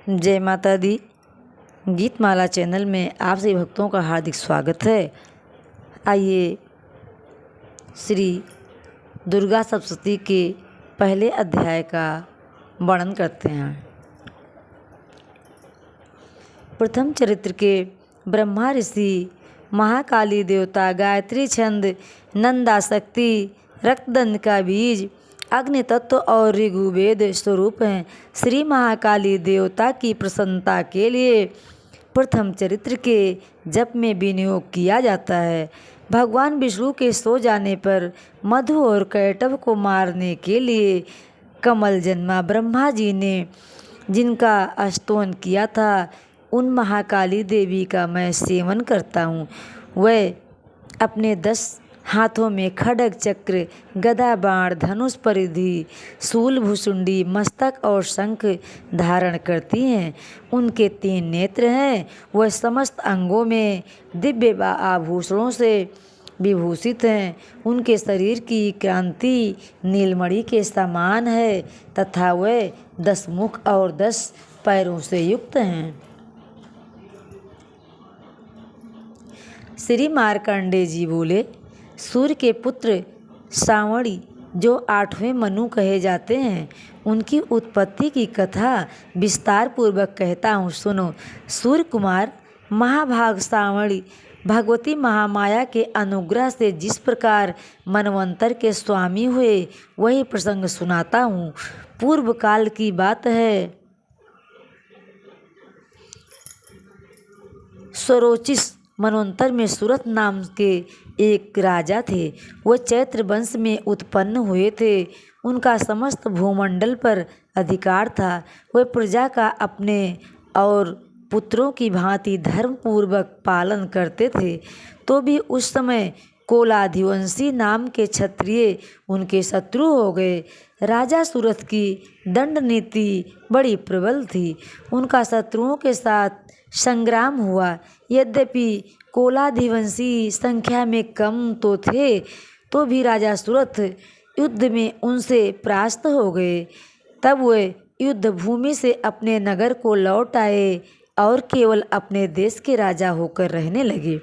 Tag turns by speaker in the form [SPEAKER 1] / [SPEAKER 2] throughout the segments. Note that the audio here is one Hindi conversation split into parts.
[SPEAKER 1] जय माता दी। गीतमाला चैनल में आप सभी भक्तों का हार्दिक स्वागत है। आइए श्री दुर्गा सप्तशती के पहले अध्याय का वर्णन करते हैं। प्रथम चरित्र के ब्रह्मा ऋषि, महाकाली देवता, गायत्री छंद, नंदाशक्ति, रक्तदंड का बीज, अग्नि तत्व और ऋग्वेद स्वरूप हैं। श्री महाकाली देवता की प्रसन्नता के लिए प्रथम चरित्र के जप में विनियोग किया जाता है। भगवान विष्णु के सो जाने पर मधु और कैटभ को मारने के लिए कमल जन्मा ब्रह्मा जी ने जिनका स्तोन किया था, उन महाकाली देवी का मैं सेवन करता हूँ। वह अपने 10 हाथों में खड्ग, चक्र, गदा, बाण, धनुष, परिधि, शूल, भुसुंडी, मस्तक और शंख धारण करती हैं। उनके 3 नेत्र हैं। वह समस्त अंगों में दिव्य आभूषणों से विभूषित हैं। उनके शरीर की क्रांति नीलमणि के समान है तथा वह 10 मुख और 10 पैरों से युक्त हैं। श्री मार्कंडेय जी बोले, सूर्य के पुत्र सावणी जो 8वें मनु कहे जाते हैं, उनकी उत्पत्ति की कथा विस्तार पूर्वक कहता हूँ, सुनो। सूर्य कुमार महाभाग सावणी भगवती महामाया के अनुग्रह से जिस प्रकार मनवंतर के स्वामी हुए, वही प्रसंग सुनाता हूँ। पूर्व काल की बात है। स्वरोचिष मनवंतर में सूरत नाम के एक राजा थे। वह चैत्र वंश में उत्पन्न हुए थे। उनका समस्त भूमंडल पर अधिकार था। वह प्रजा का अपने और पुत्रों की भांति धर्म पूर्वक पालन करते थे। तो भी उस समय कोलाधिवंशी नाम के क्षत्रिय उनके शत्रु हो गए। राजा सूरत की दंड नीति बड़ी प्रबल थी। उनका शत्रुओं के साथ संग्राम हुआ। यद्यपि कोलाधिवंशी संख्या में कम तो थे, तो भी राजा सूरत युद्ध में उनसे परास्त हो गए। तब वे युद्ध भूमि से अपने नगर को लौट आए और केवल अपने देश के राजा होकर रहने लगे।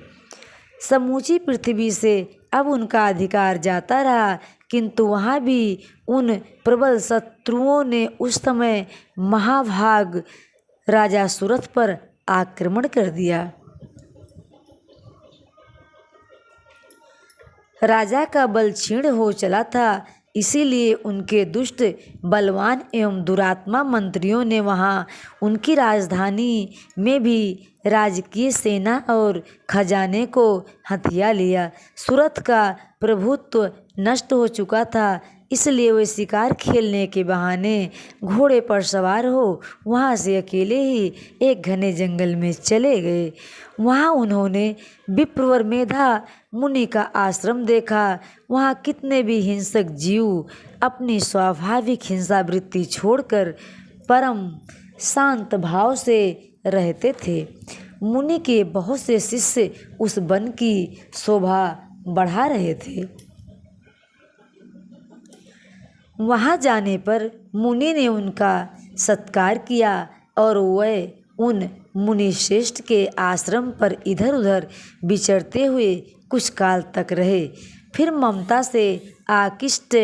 [SPEAKER 1] समूची पृथ्वी से अब उनका अधिकार जाता रहा, किंतु वहाँ भी उन प्रबल शत्रुओं ने उस समय महाभाग राजा सूरत पर आक्रमण कर दिया। राजा का बल क्षीण हो चला था, इसीलिए उनके दुष्ट, बलवान एवं दुरात्मा मंत्रियों ने वहाँ उनकी राजधानी में भी राजकीय सेना और खजाने को हथिया लिया। सूरत का प्रभुत्व नष्ट हो चुका था, इसलिए वे शिकार खेलने के बहाने घोड़े पर सवार हो वहाँ से अकेले ही एक घने जंगल में चले गए। वहाँ उन्होंने विप्रवर मेधा मुनि का आश्रम देखा। वहाँ कितने भी हिंसक जीव अपनी स्वाभाविक हिंसा वृत्ति छोड़कर परम शांत भाव से रहते थे। मुनि के बहुत से शिष्य उस वन की शोभा बढ़ा रहे थे। वहाँ जाने पर मुनि ने उनका सत्कार किया और वह उन मुनि श्रेष्ठ के आश्रम पर इधर उधर विचरते हुए कुछ काल तक रहे। फिर ममता से आकृष्ट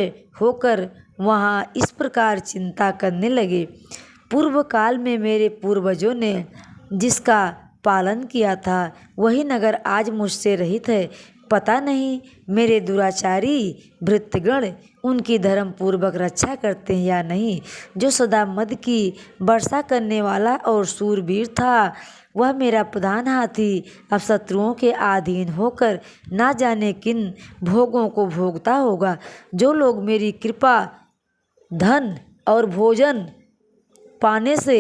[SPEAKER 1] होकर वहाँ इस प्रकार चिंता करने लगे, पूर्व काल में मेरे पूर्वजों ने जिसका पालन किया था, वही नगर आज मुझसे रहित है। पता नहीं मेरे दुराचारी भृत्यगण उनकी धर्म पूर्वक रक्षा करते हैं या नहीं। जो सदा मद की वर्षा करने वाला और शूरवीर था, वह मेरा प्रधान हाथी अब शत्रुओं के अधीन होकर ना जाने किन भोगों को भोगता होगा। जो लोग मेरी कृपा, धन और भोजन पाने से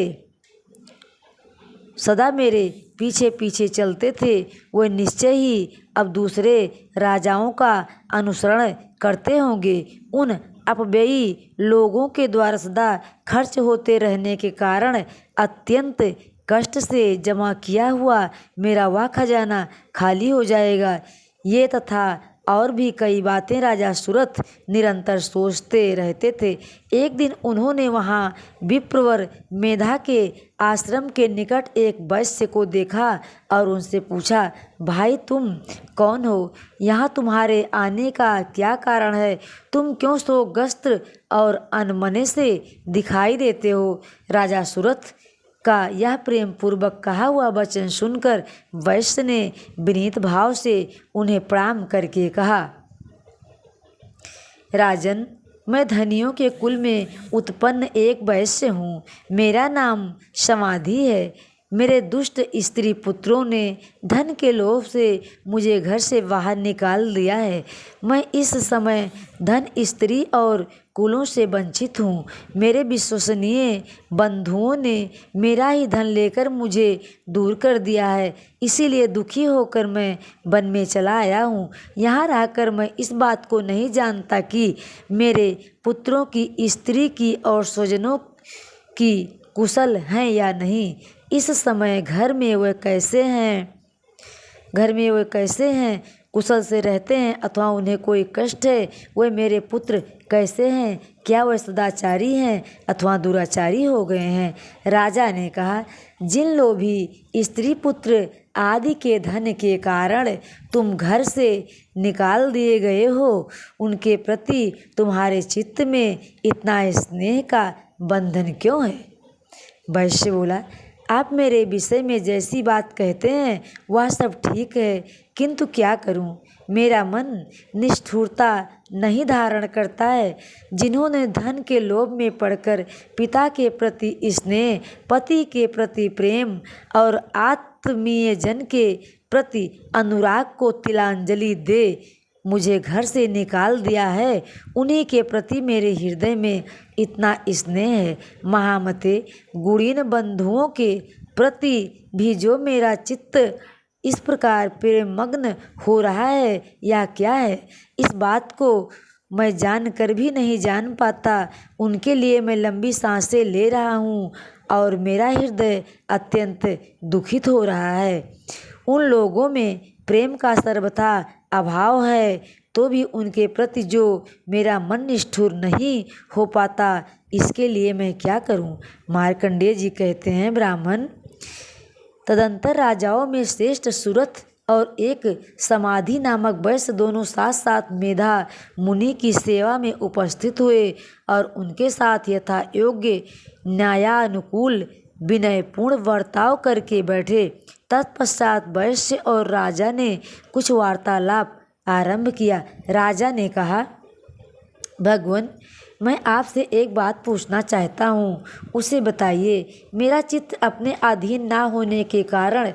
[SPEAKER 1] सदा मेरे पीछे पीछे चलते थे, वे निश्चय ही अब दूसरे राजाओं का अनुसरण करते होंगे। उन अपव्ययी लोगों के द्वारा सदा खर्च होते रहने के कारण अत्यंत कष्ट से जमा किया हुआ मेरा वह खजाना खाली हो जाएगा। ये तथा और भी कई बातें राजा सुरथ निरंतर सोचते रहते थे। एक दिन उन्होंने वहाँ विप्रवर मेधा के आश्रम के निकट एक वैश्य को देखा और उनसे पूछा, भाई तुम कौन हो? यहाँ तुम्हारे आने का क्या कारण है? तुम क्यों शोकग्रस्त और अनमने से दिखाई देते हो? राजा सुरथ का यह प्रेम पूर्वक कहा हुआ वचन सुनकर वैश्य ने विनीत भाव से उन्हें प्रणाम करके कहा, राजन, मैं धनियों के कुल में उत्पन्न एक वैश्य हूँ। मेरा नाम समाधि है। मेरे दुष्ट स्त्री पुत्रों ने धन के लोभ से मुझे घर से बाहर निकाल दिया है। मैं इस समय धन, स्त्री और कुलों से वंचित हूँ। मेरे विश्वसनीय बंधुओं ने मेरा ही धन लेकर मुझे दूर कर दिया है। इसीलिए दुखी होकर मैं वन में चला आया हूँ। यहाँ रहकर मैं इस बात को नहीं जानता कि मेरे पुत्रों की, स्त्री की और स्वजनों की कुशल हैं या नहीं। इस समय घर में वे कैसे हैं? कुशल से रहते हैं अथवा उन्हें कोई कष्ट है? वे मेरे पुत्र कैसे हैं? क्या वे सदाचारी हैं अथवा दुराचारी हो गए हैं? राजा ने कहा, जिन लोभी स्त्री पुत्र आदि के धन के कारण तुम घर से निकाल दिए गए हो, उनके प्रति तुम्हारे चित्त में इतना स्नेह का बंधन क्यों है? वैश्य बोला, आप मेरे विषय में जैसी बात कहते हैं वह सब ठीक है, किंतु क्या करूं? मेरा मन निष्ठुरता नहीं धारण करता है। जिन्होंने धन के लोभ में पड़कर पिता के प्रति स्नेह, पति के प्रति प्रेम और आत्मीय जन के प्रति अनुराग को तिलांजलि दे मुझे घर से निकाल दिया है, उन्हीं के प्रति मेरे हृदय में इतना स्नेह है। महामते, गुणीन बंधुओं के प्रति भी जो मेरा चित्त इस प्रकार प्रेममग्न हो रहा है, या क्या है? इस बात को मैं जानकर भी नहीं जान पाता। उनके लिए मैं लंबी सांसें ले रहा हूँ और मेरा हृदय अत्यंत दुखित हो रहा है। उन लोगों में प्रेम का सर्वथा अभाव है, तो भी उनके प्रति जो मेरा मन निष्ठुर नहीं हो पाता, इसके लिए मैं क्या करूं? मार्कंडेय जी कहते हैं, ब्राह्मण, तदंतर राजाओं में श्रेष्ठ सुरथ और एक समाधि नामक वैश्य दोनों साथ साथ मेधा मुनि की सेवा में उपस्थित हुए और उनके साथ यथा योग्य न्यायानुकूल विनयपूर्ण बर्ताव करके बैठे। तत्पश्चात वैश्य और राजा ने कुछ वार्तालाप आरंभ किया। राजा ने कहा, भगवान, मैं आपसे एक बात पूछना चाहता हूँ, उसे बताइए। मेरा चित्त अपने अधीन ना होने के कारण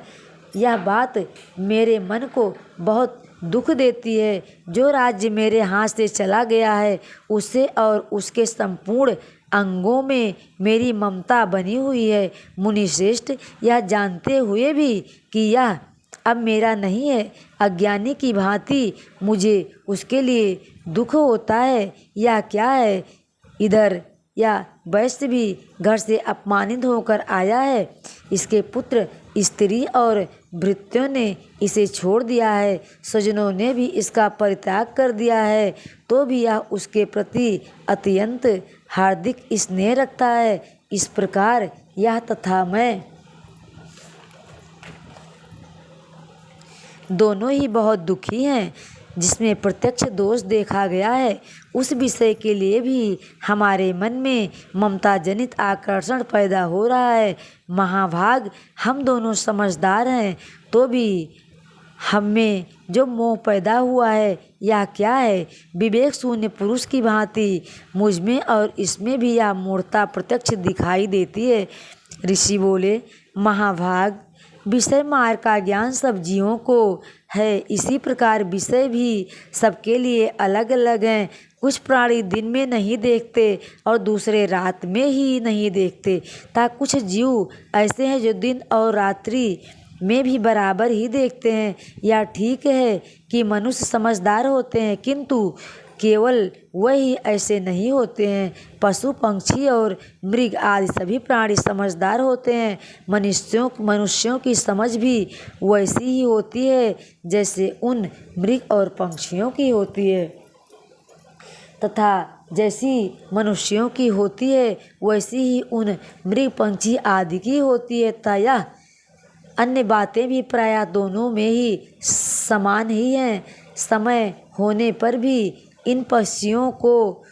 [SPEAKER 1] यह बात मेरे मन को बहुत दुख देती है। जो राज्य मेरे हाथ से चला गया है, उसे और उसके संपूर्ण अंगों में मेरी ममता बनी हुई है। मुनि श्रेष्ठ, यह जानते हुए भी कि यह अब मेरा नहीं है, अज्ञानी की भांति मुझे उसके लिए दुख होता है, या क्या है? इधर या वैश्य भी घर से अपमानित होकर आया है। इसके पुत्र, स्त्री और भृत्यों ने इसे छोड़ दिया है। स्वजनों ने भी इसका परित्याग कर दिया है, तो भी यह उसके प्रति अत्यंत हार्दिक स्नेह रखता है। इस प्रकार यह तथा मैं दोनों ही बहुत दुखी हैं। जिसमें प्रत्यक्ष दोष देखा गया है, उस विषय के लिए भी हमारे मन में ममता जनित आकर्षण पैदा हो रहा है। महाभाग, हम दोनों समझदार हैं, तो भी हम में जो मोह पैदा हुआ है, यह क्या है? विवेक शून्य पुरुष की भांति मुझ में और इसमें भी यह मूर्खता प्रत्यक्ष दिखाई देती है। ऋषि बोले, महाभाग, विषय मार्ग का ज्ञान सब जीवों को है, इसी प्रकार विषय भी सबके लिए अलग अलग हैं। कुछ प्राणी दिन में नहीं देखते और दूसरे रात में ही नहीं देखते, तथा कुछ जीव ऐसे हैं जो दिन और रात्रि में भी बराबर ही देखते हैं। यह ठीक है कि मनुष्य समझदार होते हैं, किंतु केवल वही ऐसे नहीं होते हैं। पशु पक्षी और मृग आदि सभी प्राणी समझदार होते हैं। मनुष्यों की समझ भी वैसी ही होती है जैसे उन मृग और पक्षियों की होती है, तथा जैसी मनुष्यों की होती है वैसी ही उन मृग पक्षी आदि की होती है। तथा यह अन्य बातें भी प्रायः दोनों में ही समान ही हैं। समय होने पर भी इन पक्षियों को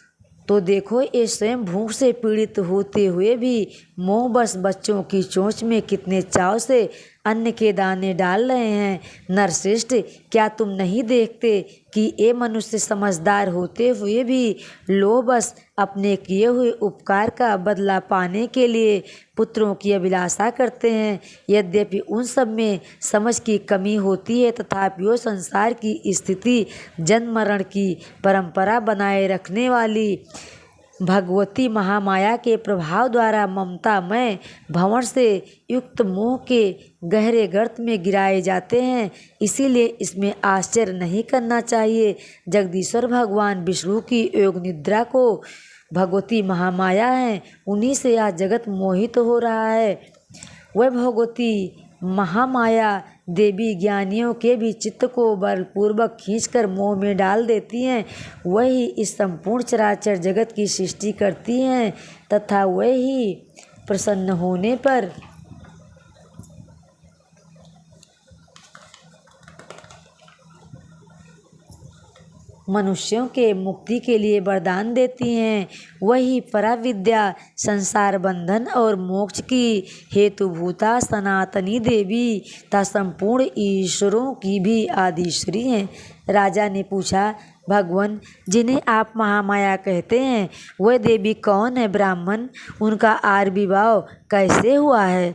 [SPEAKER 1] तो देखो, ये स्वयं भूख से पीड़ित होते हुए भी मोहबश बच्चों की चोंच में कितने चाव से अन्न के दाने डाल रहे हैं। नरश्रेष्ठ, क्या तुम नहीं देखते कि ये मनुष्य समझदार होते हुए भी लोभवश अपने किए हुए उपकार का बदला पाने के लिए पुत्रों की अभिलाषा करते हैं। यद्यपि उन सब में समझ की कमी होती है, तथापि वो संसार की स्थिति जन्म मरण की परंपरा बनाए रखने वाली भगवती महामाया के प्रभाव द्वारा ममतामय भंवर से युक्त मोह के गहरे गर्त में गिराए जाते हैं। इसीलिए इसमें आश्चर्य नहीं करना चाहिए। जगदीश्वर भगवान विष्णु की योग निद्रा को भगवती महामाया है, उन्हीं से यह जगत मोहित हो रहा है। वह भगवती महामाया देवी ज्ञानियों के भी चित्त को बलपूर्वक खींचकर मोह में डाल देती हैं। वही इस संपूर्ण चराचर जगत की सृष्टि करती हैं, तथा वही प्रसन्न होने पर मनुष्यों के मुक्ति के लिए वरदान देती हैं। वही पराविद्या संसार बंधन और मोक्ष की हेतुभूता सनातनी देवी तथा संपूर्ण ईश्वरों की भी आदिश्री हैं। राजा ने पूछा, भगवान, जिन्हें आप महामाया कहते हैं वह देवी कौन है? ब्राह्मण, उनका आविर्भाव कैसे हुआ है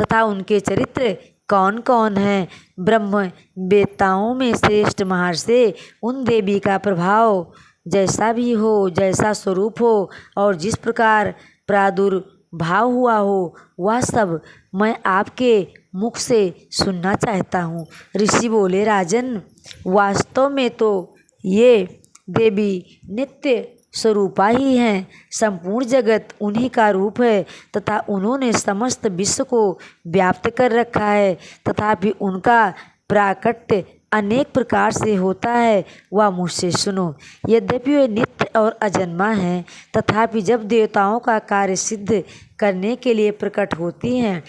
[SPEAKER 1] तथा उनके चरित्र कौन कौन है? ब्रह्म वेत्ताओं में श्रेष्ठ महर्षि उन देवी का प्रभाव जैसा भी हो, जैसा स्वरूप हो और जिस प्रकार प्रादुर्भाव हुआ हो, वह सब मैं आपके मुख से सुनना चाहता हूँ। ऋषि बोले, राजन, वास्तव में तो ये देवी नित्य स्वरूपा ही हैं। संपूर्ण जगत उन्हीं का रूप है तथा उन्होंने समस्त विश्व को व्याप्त कर रखा है। तथापि उनका प्राकट्य अनेक प्रकार से होता है, वह मुझसे सुनो। यद्यपि वे नित्य और अजन्मा हैं, तथापि जब देवताओं का कार्य सिद्ध करने के लिए प्रकट होती हैं,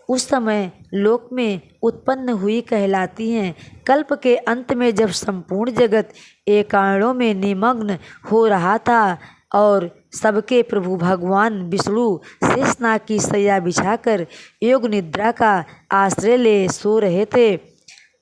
[SPEAKER 1] उस समय लोक में उत्पन्न हुई कहलाती हैं। कल्प के अंत में जब संपूर्ण जगत एकाणों में निमग्न हो रहा था और सबके प्रभु भगवान विष्णु शेषनाग की शैया बिछाकर योग निद्रा का आश्रय ले सो रहे थे,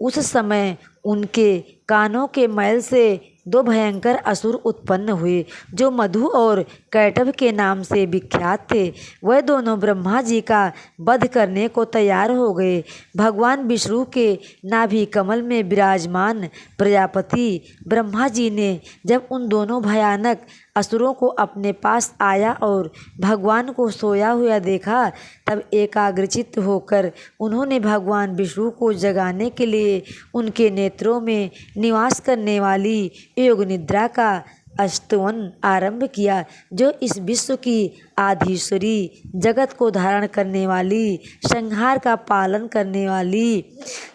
[SPEAKER 1] उस समय उनके कानों के मैल से दो भयंकर असुर उत्पन्न हुए, जो मधु और कैटभ के नाम से विख्यात थे। वह दोनों ब्रह्मा जी का वध करने को तैयार हो गए। भगवान विष्णु के नाभि कमल में विराजमान प्रजापति ब्रह्मा जी ने जब उन दोनों भयानक असुरों को अपने पास आया और भगवान को सोया हुआ देखा, तब एकाग्रचित्त होकर उन्होंने भगवान विष्णु को जगाने के लिए उनके नेत्रों में निवास करने वाली योग निद्रा का स्तवन आरंभ किया, जो इस विश्व की आधीश्वरी, जगत को धारण करने वाली, संहार का पालन करने वाली,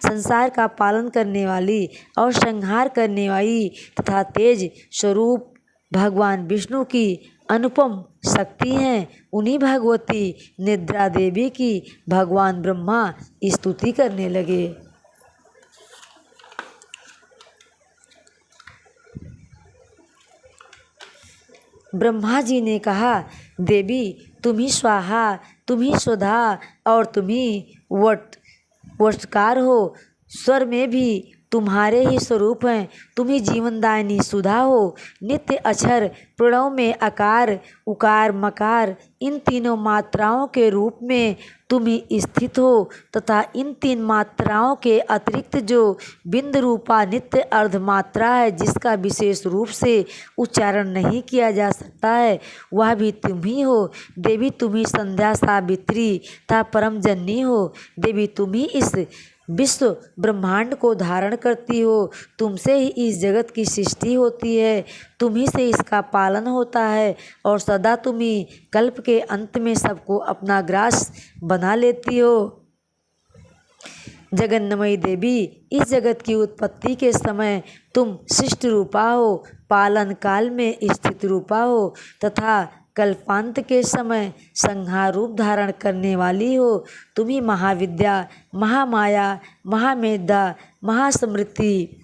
[SPEAKER 1] संसार का पालन करने वाली और संहार करने वाली तथा तेज स्वरूप भगवान विष्णु की अनुपम शक्ति हैं। उन्हीं भगवती निद्रा देवी की भगवान ब्रह्मा स्तुति करने लगे। ब्रह्मा जी ने कहा, देवी, तुम ही स्वाहा, तुम ही स्वधा और तुम ही वटकार हो। स्वर में भी तुम्हारे ही स्वरूप हैं। तुम ही जीवनदायिनी सुधा हो। नित्य अक्षर प्रणव में अकार, उकार, मकार, इन तीनों मात्राओं के रूप में तुम ही स्थित हो तथा इन तीन मात्राओं के अतिरिक्त जो बिंद रूपा नित्य अर्ध मात्रा है, जिसका विशेष रूप से उच्चारण नहीं किया जा सकता है, वह भी तुम ही हो। देवी, तुम ही संध्या सावित्री तथा परम जननी हो। देवी, तुम ही इस विश्व ब्रह्मांड को धारण करती हो। तुमसे ही इस जगत की सृष्टि होती है, तुम्ही से इसका पालन होता है और सदा तुम्ही कल्प के अंत में सबको अपना ग्रास बना लेती हो। जगन्नमयी देवी, इस जगत की उत्पत्ति के समय तुम सृष्टि रूपा हो, पालन काल में स्थित रूपा हो तथा कल्पांत के समय संहार रूप धारण करने वाली हो। तुम्ही महाविद्या, महामाया, महामेधा, महास्मृति,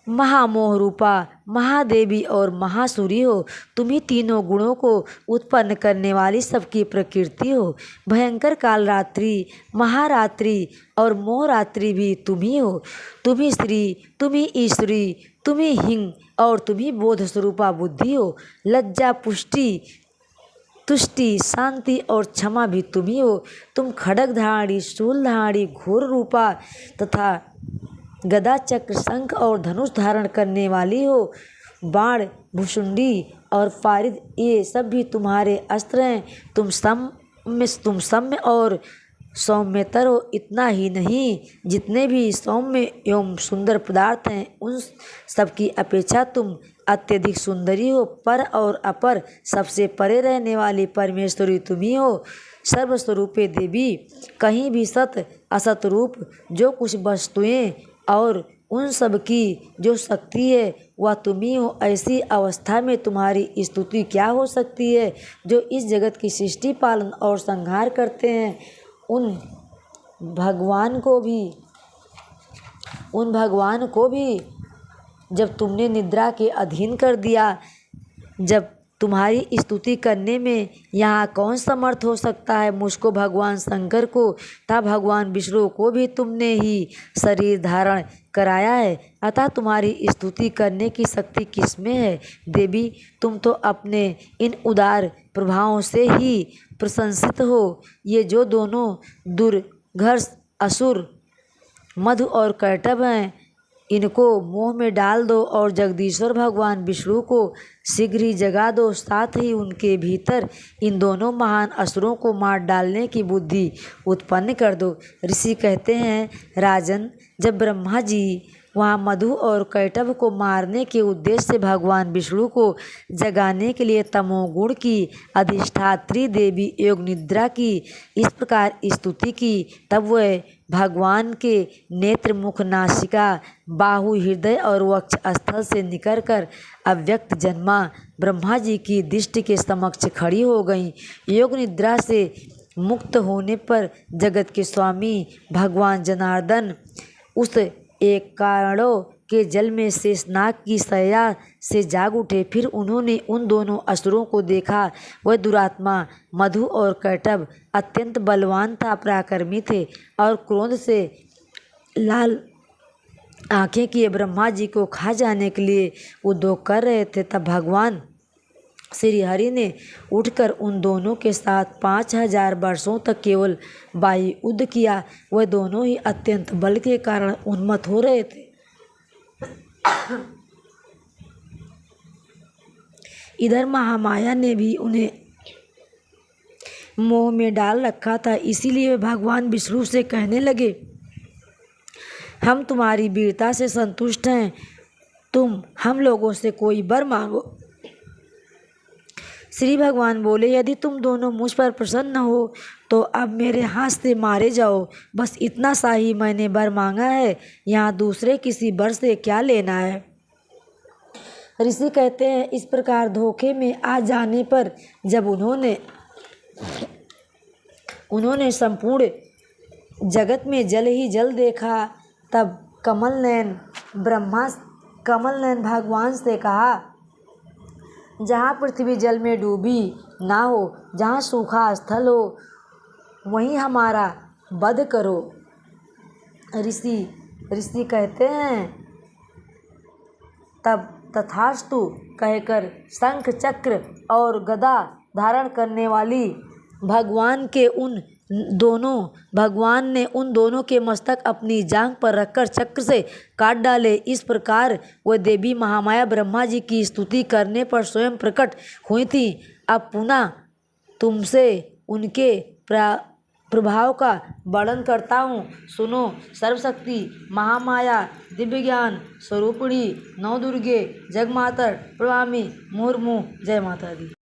[SPEAKER 1] महामोह रूपा, महादेवी और महासुरी हो। तुम्ही तीनों गुणों को उत्पन्न करने वाली सबकी प्रकृति हो। भयंकर कालरात्रि, महारात्रि और मोहरात्रि भी तुम्ही हो। तुम्ही श्री, तुम्ही ईश्वरी, तुम्ही हिंग और तुम्ही बोध स्वरूपा बुद्धि हो। लज्जा, पुष्टि, तुष्टि, शांति और क्षमा भी तुम्ही हो। तुम खड्ग धारी, शूल धारी, घोर रूपा तथा गदा, चक्र, शंख और धनुष धारण करने वाली हो। बाण, भुषुंडी और पारिद ये सब भी तुम्हारे अस्त्र हैं। तुम सौम्य और सौम्यतर हो। इतना ही नहीं, जितने भी सौम्य एवं सुंदर पदार्थ हैं उन सबकी अपेक्षा तुम अत्यधिक सुंदरी हो। पर और अपर सबसे परे रहने वाली परमेश्वरी तुम्ही हो। सर्वस्वरूपे देवी, कहीं भी सत असत रूप जो कुछ वस्तुएं और उन सब की जो शक्ति है वह तुम्ही हो। ऐसी अवस्था में तुम्हारी स्तुति क्या हो सकती है। जो इस जगत की सृष्टि, पालन और संहार करते हैं उन भगवान को भी जब तुमने निद्रा के अधीन कर दिया, जब तुम्हारी स्तुति करने में यहाँ कौन समर्थ हो सकता है। मुझको भगवान शंकर को तथा भगवान विष्णु को भी तुमने ही शरीर धारण कराया है, अतः तुम्हारी स्तुति करने की शक्ति किसमें है। देवी, तुम तो अपने इन उदार प्रभावों से ही प्रशंसित हो। ये जो दोनों दुर्धर्ष असुर मधु और कैटभ हैं, इनको मोह में डाल दो और जगदीश्वर भगवान विष्णु को शीघ्र ही जगा दो। साथ ही उनके भीतर इन दोनों महान असुरों को मार डालने की बुद्धि उत्पन्न कर दो। ऋषि कहते हैं, राजन, जब ब्रह्मा जी वहाँ मधु और कैटभ को मारने के उद्देश्य से भगवान विष्णु को जगाने के लिए तमोगुण की अधिष्ठात्री देवी योग निद्रा की इस प्रकार स्तुति की, तब वह भगवान के नेत्र, मुख, नासिका, बाहु, हृदय और वक्ष स्थल से निकलकर अव्यक्त जन्मा ब्रह्मा जी की दृष्टि के समक्ष खड़ी हो गई। योग निद्रा से मुक्त होने पर जगत के स्वामी भगवान जनार्दन उस एक कारणों के जल में शेषनाग की शैया से जाग उठे। फिर उन्होंने उन दोनों असुरों को देखा। वह दुरात्मा मधु और कैटभ अत्यंत बलवान था, पराक्रमी थे और क्रोध से लाल आंखें किए ब्रह्मा जी को खा जाने के लिए उद्योग कर रहे थे। तब भगवान श्री हरि ने उठकर उन दोनों के साथ 5000 वर्षों तक केवल वायु युद्ध किया। वह दोनों ही अत्यंत बल के कारण उन्मत्त हो रहे थे। इधर महामाया ने भी उन्हें मोह में डाल रखा था, इसीलिए वे भगवान विष्णु से कहने लगे, हम तुम्हारी वीरता से संतुष्ट हैं, तुम हम लोगों से कोई वर मांगो। श्री भगवान बोले, यदि तुम दोनों मुझ पर प्रसन्न हो तो अब मेरे हाथ से मारे जाओ। बस इतना सा ही मैंने वर मांगा है, यहाँ दूसरे किसी वर से क्या लेना है। ऋषि कहते हैं, इस प्रकार धोखे में आ जाने पर जब उन्होंने संपूर्ण जगत में जल ही जल देखा, तब कमल नयन भगवान से कहा, जहाँ पृथ्वी जल में डूबी ना हो, जहाँ सूखा स्थल हो, वहीं हमारा वध करो। ऋषि कहते हैं, तब तथास्तु कहकर शंख, चक्र और गदा धारण करने वाली भगवान ने उन दोनों के मस्तक अपनी जांघ पर रखकर चक्र से काट डाले। इस प्रकार वह देवी महामाया ब्रह्मा जी की स्तुति करने पर स्वयं प्रकट हुई थी। अब पुनः तुमसे उनके प्रभाव का वर्णन करता हूँ। सुनो। सर्वशक्ति महामाया दिव्य ज्ञान स्वरूपिणी नवदुर्गे जगमातर प्रणामी मुर्मू। जय माता दी।